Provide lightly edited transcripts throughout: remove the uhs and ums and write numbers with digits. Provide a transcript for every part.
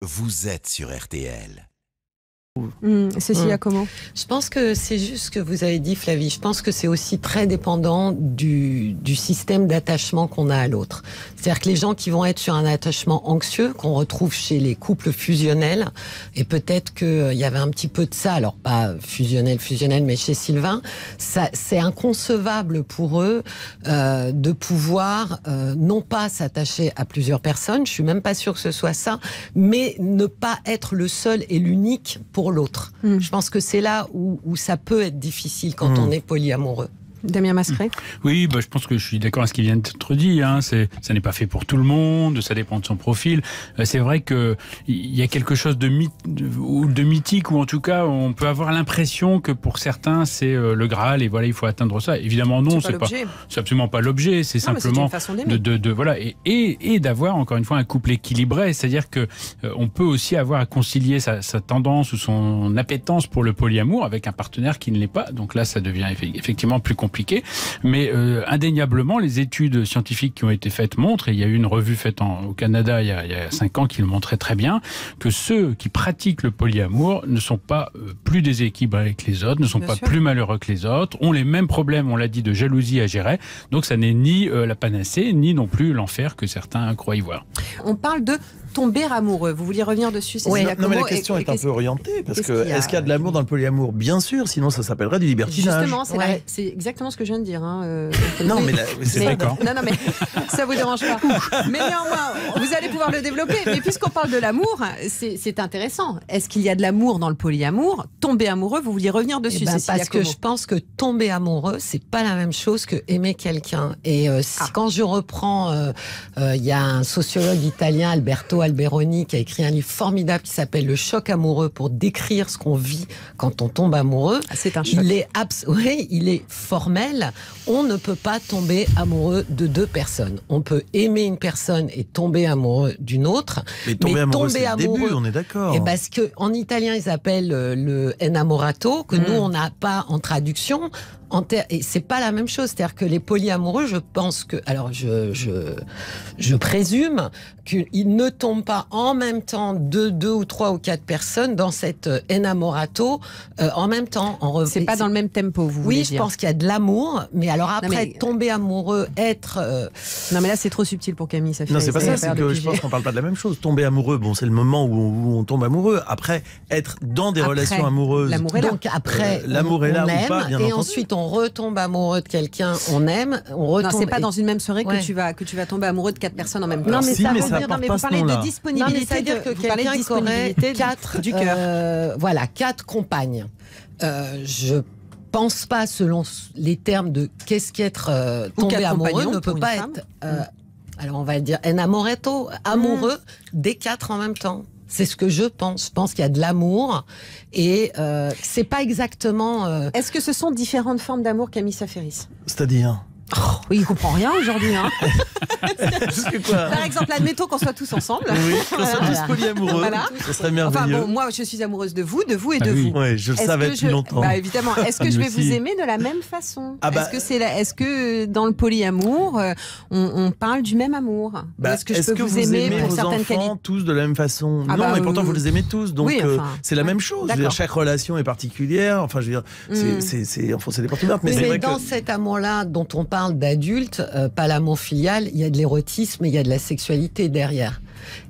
Vous êtes sur RTL. Cécilia, comment? Je pense que c'est juste ce que vous avez dit, Flavie. Je pense que c'est aussi très dépendant du système d'attachement qu'on a à l'autre. C'est-à-dire que les gens qui vont être sur un attachement anxieux, qu'on retrouve chez les couples fusionnels, et peut-être qu'il y avait un petit peu de ça, alors pas fusionnel, mais chez Sylvain, c'est inconcevable pour eux de pouvoir non pas s'attacher à plusieurs personnes, je suis même pas sûre que ce soit ça, mais ne pas être le seul et l'unique pour l'autre. Je pense que c'est là où ça peut être difficile quand on est polyamoureux. Damien Mascret. Oui, je pense que je suis d'accord avec ce qui vient d'être dit. Ça n'est pas fait pour tout le monde, ça dépend de son profil. C'est vrai qu'il y a quelque chose de mythique, ou en tout cas, on peut avoir l'impression que pour certains, c'est le Graal, et voilà, il faut atteindre ça. Évidemment, non, c'est absolument pas l'objet, c'est simplement voilà, et d'avoir, encore une fois, un couple équilibré. C'est-à-dire que on peut aussi avoir à concilier sa tendance ou son appétence pour le polyamour avec un partenaire qui ne l'est pas. Donc là, ça devient effectivement plus compliqué. Mais indéniablement, les études scientifiques qui ont été faites montrent, et il y a eu une revue faite au Canada il y a 5 ans qui le montrait très bien, que ceux qui pratiquent le polyamour ne sont pas plus déséquilibrés avec les autres, ne sont pas plus malheureux que les autres, ont les mêmes problèmes, on l'a dit, de jalousie à gérer. Donc ça n'est ni la panacée, ni non plus l'enfer que certains croient y voir. On parle de tomber amoureux. Vous vouliez revenir dessus, Cécilia? Non, mais la question est un peu orientée, parce que est-ce qu'il y a de l'amour dans le polyamour? Bien sûr, sinon ça s'appellerait du libertinage. Justement, c'est exactement ce que je viens de dire. Non, mais c'est d'accord. Non, mais ça vous dérange pas. Mais néanmoins, vous allez pouvoir le développer. Mais puisqu'on parle de l'amour, c'est intéressant. Est-ce qu'il y a de l'amour dans le polyamour? Tomber amoureux, vous vouliez revenir dessus, Cécilia? Parce que je pense que tomber amoureux, c'est pas la même chose que aimer quelqu'un. Et quand je reprends, il y a un sociologue italien, Alberto Alberoni, qui a écrit un livre formidable qui s'appelle Le choc amoureux, pour décrire ce qu'on vit quand on tombe amoureux. C'est un choc. Il est formel. On ne peut pas tomber amoureux de deux personnes. On peut aimer une personne et tomber amoureux d'une autre. Mais tomber amoureux, c'est le début, on est d'accord. Et parce que en italien, ils appellent le innamorato, que nous, on n'a pas en traduction. Et c'est pas la même chose. C'est-à-dire que les polyamoureux, je pense que, alors je présume qu'ils ne tombent pas en même temps de 2 ou 3 ou 4 personnes dans cet innamorato en même temps. C'est pas dans le même tempo, vous voulez dire? Oui, je pense qu'il y a de l'amour, mais alors après, tomber amoureux, Non, mais là, c'est trop subtil pour Camille. Non, c'est pas ça, c'est que je pense qu'on parle pas de la même chose. Tomber amoureux, bon, c'est le moment où on tombe amoureux. Après, être dans des relations amoureuses. L'amour est là. Donc après, l'amour est là, on aime, ou pas, bien et entendu. ensuite on retombe amoureux de quelqu'un, on aime, on retombe. Non, c'est pas dans une même soirée que tu vas tomber amoureux de 4 personnes en même temps. Non, mais si, ça mais veut ça dire, apporte mais pas vous ce parlez nom-là. de disponibilité. Non, mais ça veut dire que quelqu'un qui aurait 4 du cœur. Voilà, 4 compagnes. Je pense pas, selon les termes de qu'est-ce qu'être tombé amoureux, ne peut pas être. Alors on va dire enamorato, amoureux des 4 en même temps. C'est ce que je pense. Je pense qu'il y a de l'amour et c'est pas exactement. Est-ce que ce sont différentes formes d'amour, Camille Saferis? C'est-à-dire Oui, il comprend rien aujourd'hui. quoi? Par exemple, admettons qu'on soit tous ensemble. Oui, qu'on soit tous polyamoureux. Voilà. Ce serait merveilleux. Enfin bon, moi je suis amoureuse de vous et de vous. Oui, je le savais depuis longtemps. Bah évidemment. Est-ce que je vais vous aimer de la même façon? Est-ce que dans le polyamour, on parle du même amour? Est-ce que je peux vous aimer pour vos certaines enfants qualités tous de la même façon? Non, mais pourtant vous les aimez tous, donc c'est la même chose. Je veux dire, chaque relation est particulière. Enfin, je veux dire, c'est enfoncer des portes ouvertes. Mais dans cet amour-là dont on parle d'adulte, pas l'amour filial, il y a de l'érotisme et il y a de la sexualité derrière.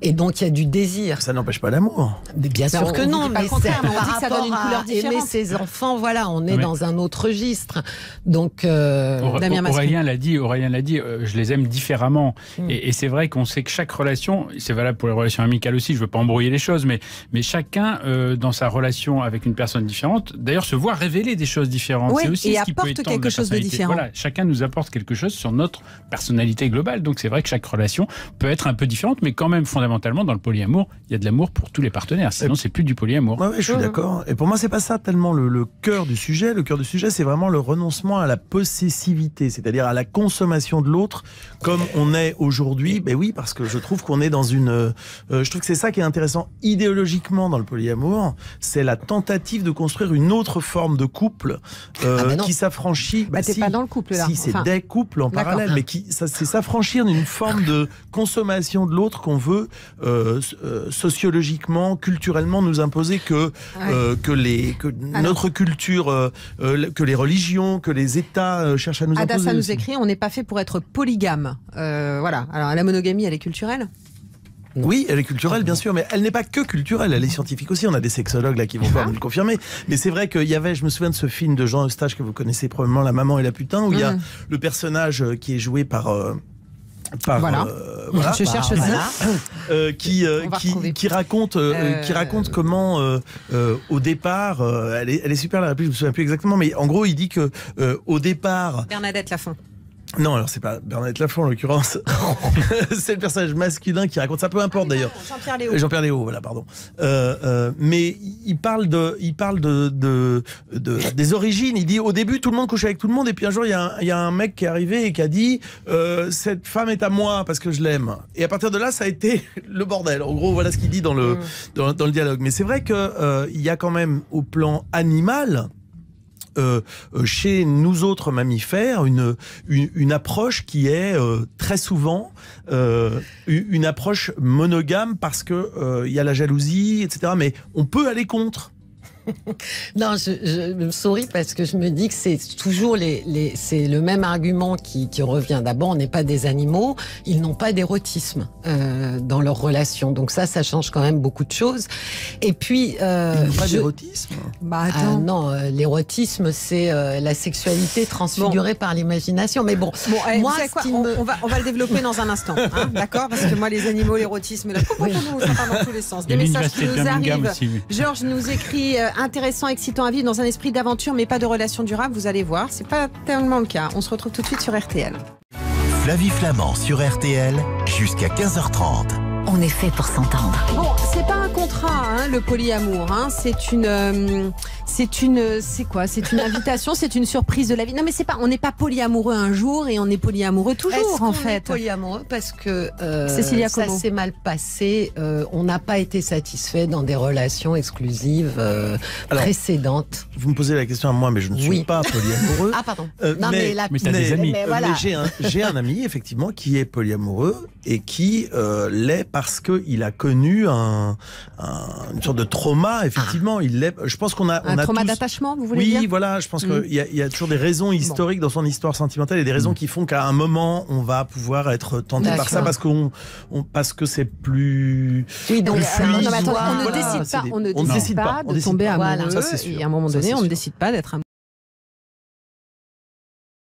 Et donc il y a du désir. Ça n'empêche pas l'amour. Bien sûr que non, mais c'est par que ça donne une couleur rapport à aimer différente. ses enfants, voilà, on est dans un autre registre. Donc Aurélien l'a dit, je les aime différemment. Et c'est vrai qu'on sait que chaque relation, c'est valable pour les relations amicales aussi, je veux pas embrouiller les choses, mais chacun dans sa relation avec une personne différente, d'ailleurs se voit révéler des choses différentes. Oui, c'est aussi et ce qui peut apporte étendre quelque la chose de personnalité. différent. Voilà, chacun nous apporte quelque chose sur notre personnalité globale. Donc c'est vrai que chaque relation peut être un peu différente, mais quand même fondamentalement dans le polyamour, il y a de l'amour pour tous les partenaires. Sinon, c'est plus du polyamour. Oui, je suis d'accord. Et pour moi, c'est pas ça tellement le cœur du sujet. Le cœur du sujet, c'est vraiment le renoncement à la possessivité, c'est-à-dire à la consommation de l'autre, comme on est aujourd'hui. Ben oui, parce que je trouve qu'on est dans une. Je trouve que c'est ça qui est intéressant idéologiquement dans le polyamour, c'est la tentative de construire une autre forme de couple qui s'affranchit. T'es pas dans le couple là. Si, c'est des couples en parallèle, mais c'est s'affranchir d'une forme de consommation de l'autre qu'on veut sociologiquement, culturellement nous imposer que notre culture, que les religions, que les États cherchent à nous imposer. Adassa nous écrit, on n'est pas fait pour être polygame. Voilà. Alors la monogamie, elle est culturelle ? Oui, elle est culturelle, bien sûr, mais elle n'est pas que culturelle, elle est scientifique aussi. On a des sexologues là qui vont pouvoir nous le confirmer. Mais c'est vrai qu'il y avait, je me souviens de ce film de Jean Eustache que vous connaissez probablement, La maman et la putain, où il y a le personnage qui est joué par je cherche ça. qui raconte comment au départ, elle est super la réplique, je me souviens plus exactement, mais en gros il dit que au départ. Bernadette Lafont. Non, alors c'est pas Bernadette Lafont en l'occurrence. C'est le personnage masculin qui raconte ça, peu importe d'ailleurs. Jean-Pierre Léaud. Jean-Pierre Léaud, voilà, pardon. Mais il parle des origines. Il dit au début tout le monde couchait avec tout le monde et puis un jour il y a un mec qui est arrivé et qui a dit cette femme est à moi parce que je l'aime. Et à partir de là ça a été le bordel. En gros voilà ce qu'il dit dans le dialogue. Mais c'est vrai que il y a quand même au plan animal. Chez nous autres mammifères, une approche qui est très souvent une approche monogame parce que il y a la jalousie, etc. Mais on peut aller contre. Non, je me souris parce que je me dis que c'est toujours c'est le même argument qui revient. D'abord, on n'est pas des animaux, ils n'ont pas d'érotisme dans leur relation. Donc ça change quand même beaucoup de choses. Et puis, ils n'ont pas d'érotisme. Bah attends. Non, l'érotisme, c'est la sexualité transfigurée par l'imagination. Mais bon, moi, on va le développer dans un instant, hein, d'accord ? Parce que moi, les animaux, l'érotisme, ça part dans tous les sens. Des messages qui nous arrivent. Georges nous écrit. Intéressant, excitant à vivre dans un esprit d'aventure, mais pas de relation durable. Vous allez voir, c'est pas tellement le cas. On se retrouve tout de suite sur RTL. Flavie Flamand sur RTL, jusqu'à 15h30. On est fait pour s'entendre. Bon, c'est pas un contrat, hein, le polyamour. Hein. C'est une invitation, c'est une surprise de la vie. Non, mais on n'est pas polyamoureux un jour et on est polyamoureux toujours, en fait. On est polyamoureux parce que ça Como. s'est mal passé. On n'a pas été satisfait dans des relations exclusives précédentes. Vous me posez la question à moi, mais je ne suis pas polyamoureux. Ah, pardon. Mais t'as des amis. Mais voilà. J'ai un ami, effectivement, qui est polyamoureux et qui l'est parce qu'il a connu une sorte de trauma, effectivement. Il l'est. Je pense qu'on a un trauma tous... d'attachement, vous voulez dire ? Oui, voilà. Je pense qu'il y a toujours des raisons historiques dans son histoire sentimentale et des raisons qui font qu'à un moment, on va pouvoir être tenté par ça parce que c'est plus. Oui, donc on ne décide pas de tomber amoureux. Et à un moment donné, on ne décide pas d'être amoureux.